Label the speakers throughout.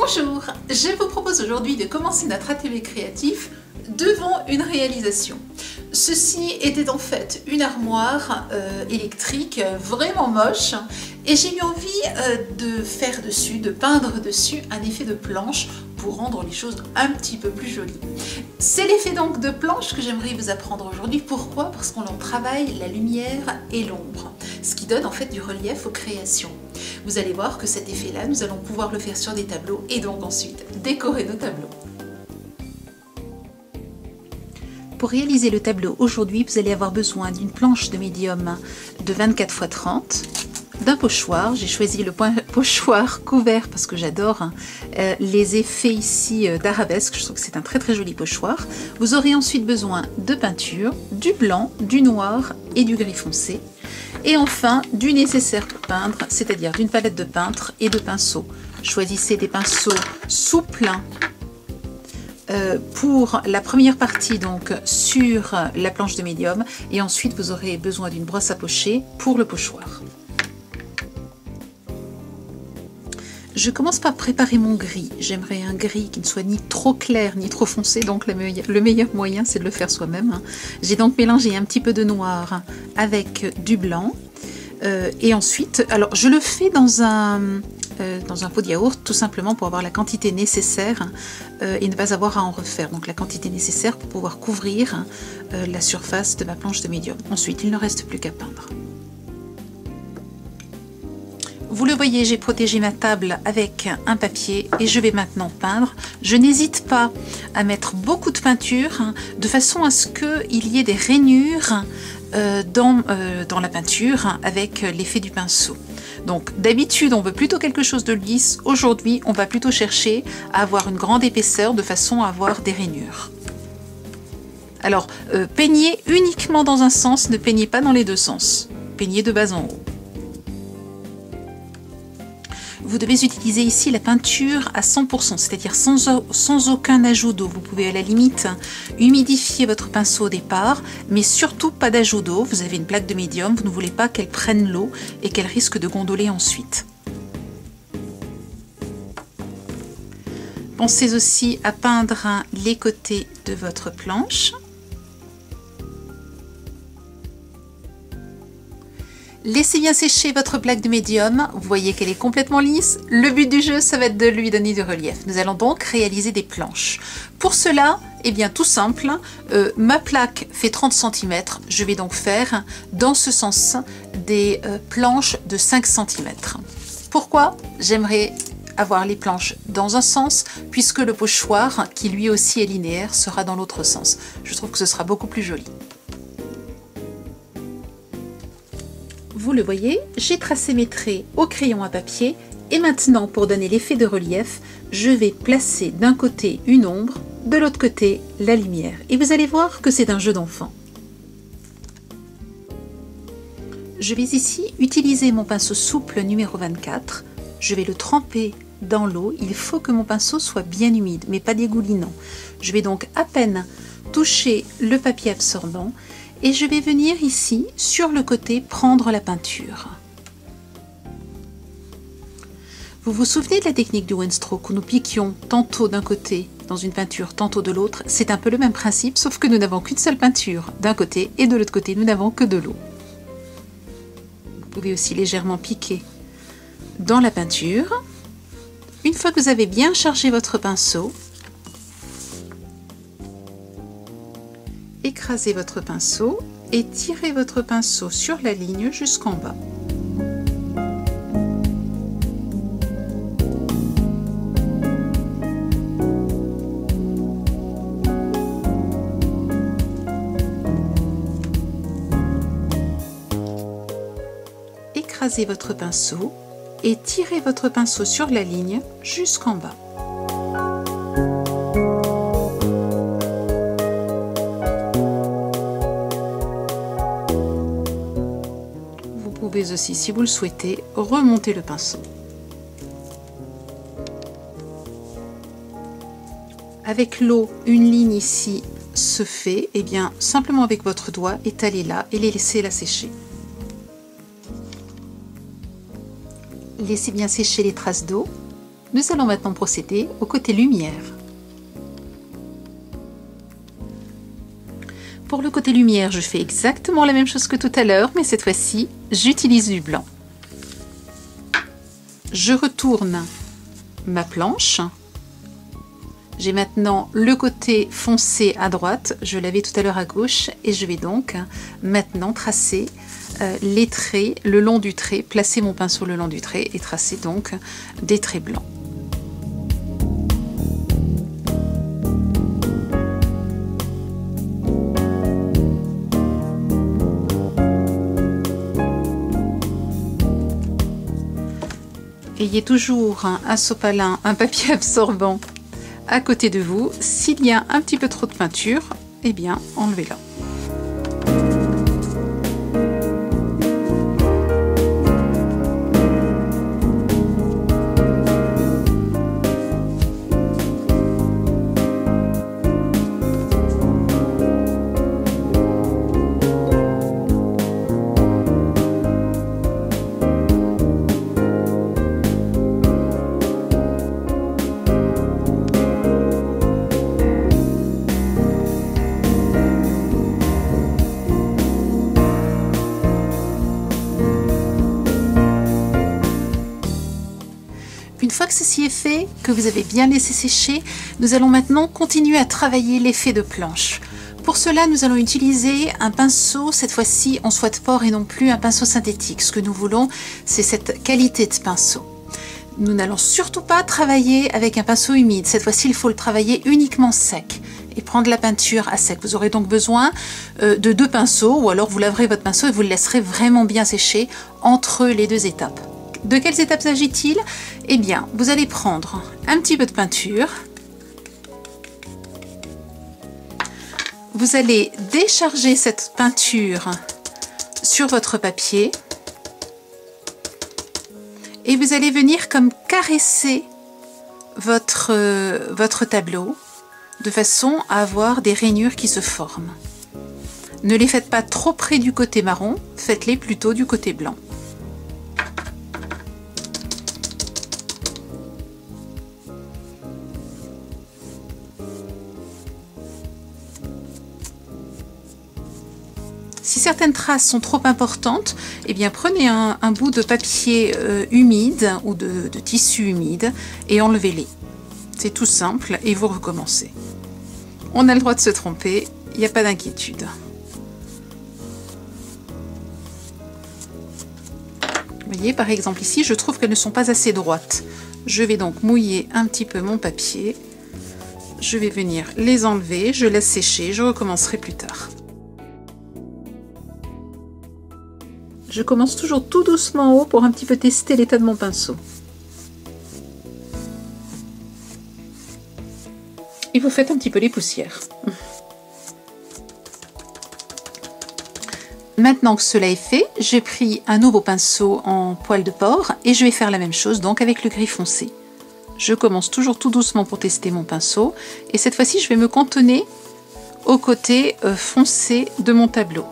Speaker 1: Bonjour, je vous propose aujourd'hui de commencer notre atelier créatif devant une réalisation. Ceci était en fait une armoire électrique vraiment moche et j'ai eu envie de faire dessus, de peindre dessus un effet de planche pour rendre les choses un petit peu plus jolies. C'est l'effet donc de planche que j'aimerais vous apprendre aujourd'hui. Pourquoi? Parce qu'on en travaille la lumière et l'ombre, ce qui donne en fait du relief aux créations. Vous allez voir que cet effet-là, nous allons pouvoir le faire sur des tableaux et donc ensuite décorer nos tableaux. Pour réaliser le tableau aujourd'hui, vous allez avoir besoin d'une planche de médium de 24 x 30, d'un pochoir. J'ai choisi le pochoir couvert parce que j'adore les effets ici d'arabesque. Je trouve que c'est un très joli pochoir. Vous aurez ensuite besoin de peinture, du blanc, du noir et du gris foncé. Et enfin, du nécessaire pour peindre, c'est-à-dire d'une palette de peintre et de pinceaux. Choisissez des pinceaux souples pour la première partie donc sur la planche de médium et ensuite vous aurez besoin d'une brosse à pocher pour le pochoir. Je commence par préparer mon gris. J'aimerais un gris qui ne soit ni trop clair ni trop foncé, donc le meilleur moyen c'est de le faire soi-même. J'ai donc mélangé un petit peu de noir avec du blanc et ensuite, alors je le fais dans un pot de yaourt tout simplement pour avoir la quantité nécessaire et ne pas avoir à en refaire. Donc la quantité nécessaire pour pouvoir couvrir la surface de ma planche de médium. Ensuite, il ne reste plus qu'à peindre. Vous le voyez, j'ai protégé ma table avec un papier et je vais maintenant peindre. Je n'hésite pas à mettre beaucoup de peinture de façon à ce qu'il y ait des rainures dans la peinture avec l'effet du pinceau. Donc d'habitude on veut plutôt quelque chose de lisse, aujourd'hui on va plutôt chercher à avoir une grande épaisseur de façon à avoir des rainures. Alors peignez uniquement dans un sens, ne peignez pas dans les deux sens, peignez de bas en haut. Vous devez utiliser ici la peinture à 100%, c'est-à-dire sans aucun ajout d'eau. Vous pouvez à la limite humidifier votre pinceau au départ, mais surtout pas d'ajout d'eau. Vous avez une plaque de médium, vous ne voulez pas qu'elle prenne l'eau et qu'elle risque de gondoler ensuite. Pensez aussi à peindre les côtés de votre planche. Laissez bien sécher votre plaque de médium, vous voyez qu'elle est complètement lisse. Le but du jeu, ça va être de lui donner du relief. Nous allons donc réaliser des planches. Pour cela, eh bien tout simple, ma plaque fait 30 cm, je vais donc faire dans ce sens des planches de 5 cm. Pourquoi? J'aimerais avoir les planches dans un sens, puisque le pochoir, qui lui aussi est linéaire, sera dans l'autre sens. Je trouve que ce sera beaucoup plus joli. Vous le voyez, j'ai tracé mes traits au crayon à papier et maintenant pour donner l'effet de relief, je vais placer d'un côté une ombre, de l'autre côté la lumière. Et vous allez voir que c'est un jeu d'enfant. Je vais ici utiliser mon pinceau souple numéro 24. Je vais le tremper dans l'eau. Il faut que mon pinceau soit bien humide, mais pas dégoulinant. Je vais donc à peine toucher le papier absorbant. Et je vais venir ici, sur le côté, prendre la peinture. Vous vous souvenez de la technique du one stroke où nous piquions tantôt d'un côté dans une peinture, tantôt de l'autre? C'est un peu le même principe, sauf que nous n'avons qu'une seule peinture d'un côté et de l'autre côté, nous n'avons que de l'eau. Vous pouvez aussi légèrement piquer dans la peinture. Une fois que vous avez bien chargé votre pinceau, écrasez votre pinceau et tirez votre pinceau sur la ligne jusqu'en bas. Écrasez votre pinceau et tirez votre pinceau sur la ligne jusqu'en bas. Vous pouvez aussi, si vous le souhaitez, remonter le pinceau. Avec l'eau, une ligne ici se fait, et bien simplement avec votre doigt, étalez-la et les laissez la sécher. Laissez bien sécher les traces d'eau. Nous allons maintenant procéder au côté lumière. Pour le côté lumière, je fais exactement la même chose que tout à l'heure, mais cette fois-ci, j'utilise du blanc. Je retourne ma planche. J'ai maintenant le côté foncé à droite, je l'avais tout à l'heure à gauche, et je vais donc maintenant tracer les traits le long du trait, placer mon pinceau le long du trait et tracer donc des traits blancs. Ayez toujours un sopalin, un papier absorbant à côté de vous. S'il y a un petit peu trop de peinture, eh bien enlevez-la. Une fois que ceci est fait, que vous avez bien laissé sécher, nous allons maintenant continuer à travailler l'effet de planche. Pour cela, nous allons utiliser un pinceau, cette fois-ci en soie de porc et non plus un pinceau synthétique. Ce que nous voulons, c'est cette qualité de pinceau. Nous n'allons surtout pas travailler avec un pinceau humide. Cette fois-ci, il faut le travailler uniquement sec et prendre la peinture à sec. Vous aurez donc besoin de 2 pinceaux, ou alors vous laverez votre pinceau et vous le laisserez vraiment bien sécher entre les 2 étapes. De quelles étapes s'agit-il? Eh bien, vous allez prendre un petit peu de peinture. Vous allez décharger cette peinture sur votre papier. Et vous allez venir comme caresser votre tableau de façon à avoir des rainures qui se forment. Ne les faites pas trop près du côté marron, faites-les plutôt du côté blanc. Si certaines traces sont trop importantes, eh bien prenez un bout de papier humide ou de tissu humide et enlevez-les. C'est tout simple et vous recommencez. On a le droit de se tromper, il n'y a pas d'inquiétude. Vous voyez, par exemple ici, je trouve qu'elles ne sont pas assez droites. Je vais donc mouiller un petit peu mon papier. Je vais venir les enlever, je laisse sécher, je recommencerai plus tard. Je commence toujours tout doucement en haut pour un petit peu tester l'état de mon pinceau. Et vous faites un petit peu les poussières. Maintenant que cela est fait, j'ai pris un nouveau pinceau en poil de porc et je vais faire la même chose donc avec le gris foncé. Je commence toujours tout doucement pour tester mon pinceau et cette fois-ci je vais me cantonner au côté foncé de mon tableau.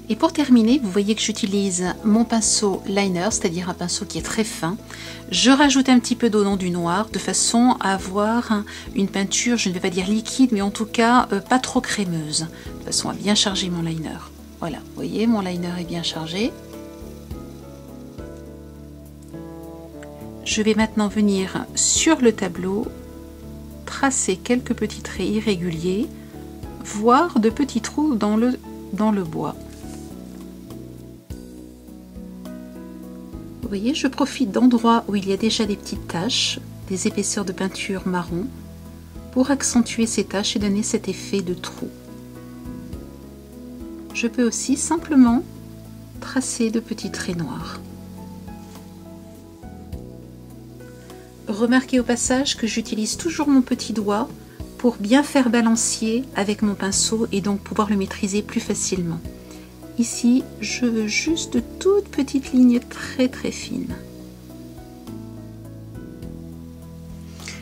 Speaker 1: Et pour terminer, vous voyez que j'utilise mon pinceau liner, c'est-à-dire un pinceau qui est très fin. Je rajoute un petit peu d'eau dans du noir de façon à avoir une peinture, je ne vais pas dire liquide, mais en tout cas pas trop crémeuse, de façon à bien charger mon liner. Voilà, vous voyez, mon liner est bien chargé. Je vais maintenant venir sur le tableau, tracer quelques petits traits irréguliers, voire de petits trous dans le bois. Vous voyez, je profite d'endroits où il y a déjà des petites taches, des épaisseurs de peinture marron, pour accentuer ces taches et donner cet effet de trou. Je peux aussi simplement tracer de petits traits noirs. Remarquez au passage que j'utilise toujours mon petit doigt pour bien faire balancier avec mon pinceau et donc pouvoir le maîtriser plus facilement. Ici, je veux juste de toutes petites lignes très fines.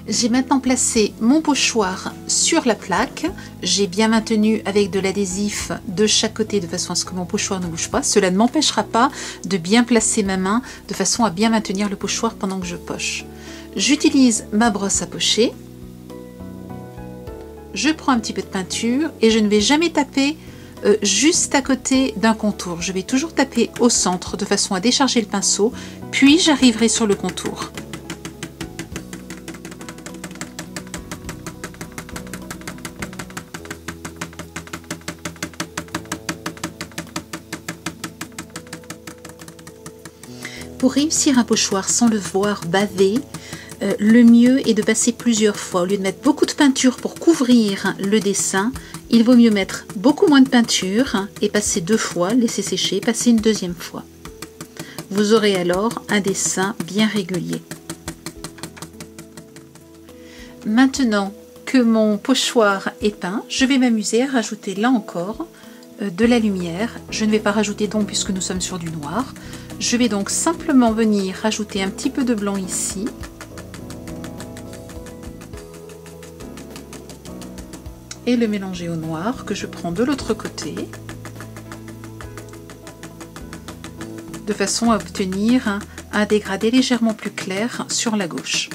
Speaker 1: J'ai maintenant placé mon pochoir sur la plaque. J'ai bien maintenu avec de l'adhésif de chaque côté de façon à ce que mon pochoir ne bouge pas. Cela ne m'empêchera pas de bien placer ma main de façon à bien maintenir le pochoir pendant que je poche. J'utilise ma brosse à pocher. Je prends un petit peu de peinture et je ne vais jamais taper juste à côté d'un contour. Je vais toujours taper au centre de façon à décharger le pinceau, puis j'arriverai sur le contour. Pour réussir un pochoir sans le voir baver, le mieux est de passer plusieurs fois. Au lieu de mettre beaucoup de peinture pour couvrir le dessin, il vaut mieux mettre beaucoup moins de peinture et passer 2 fois, laisser sécher, passer une deuxième fois. Vous aurez alors un dessin bien régulier. Maintenant que mon pochoir est peint, je vais m'amuser à rajouter là encore de la lumière. Je ne vais pas rajouter d'ombre puisque nous sommes sur du noir. Je vais donc simplement venir rajouter un petit peu de blanc ici. Et le mélanger au noir que je prends de l'autre côté. De façon à obtenir un dégradé légèrement plus clair sur la gauche.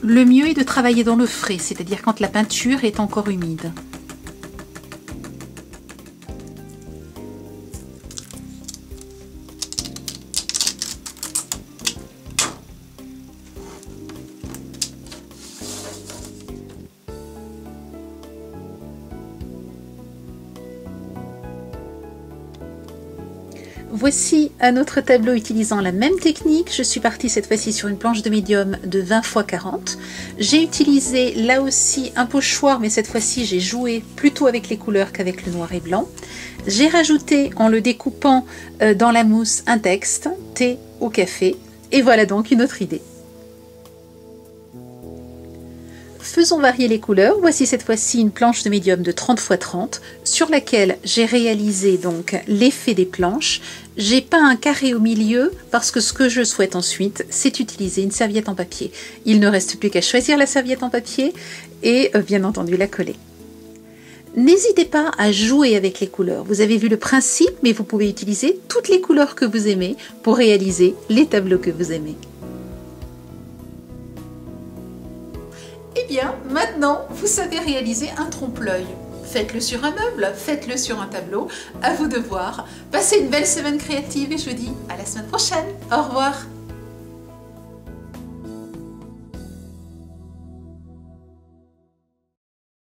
Speaker 1: Le mieux est de travailler dans le frais, c'est-à-dire quand la peinture est encore humide. Voici un autre tableau utilisant la même technique. Je suis partie cette fois-ci sur une planche de médium de 20 x 40. J'ai utilisé là aussi un pochoir, mais cette fois-ci j'ai joué plutôt avec les couleurs qu'avec le noir et blanc. J'ai rajouté en le découpant dans la mousse un texte, thé au café. Et voilà donc une autre idée. Faisons varier les couleurs. Voici cette fois-ci une planche de médium de 30 x 30 sur laquelle j'ai réalisé donc l'effet des planches. J'ai peint un carré au milieu parce que ce que je souhaite ensuite, c'est utiliser une serviette en papier. Il ne reste plus qu'à choisir la serviette en papier et bien entendu la coller. N'hésitez pas à jouer avec les couleurs. Vous avez vu le principe, mais vous pouvez utiliser toutes les couleurs que vous aimez pour réaliser les tableaux que vous aimez. Eh bien, maintenant, vous savez réaliser un trompe-l'œil. Faites-le sur un meuble, faites-le sur un tableau. À vous de voir. Passez une belle semaine créative et je vous dis à la semaine prochaine. Au revoir.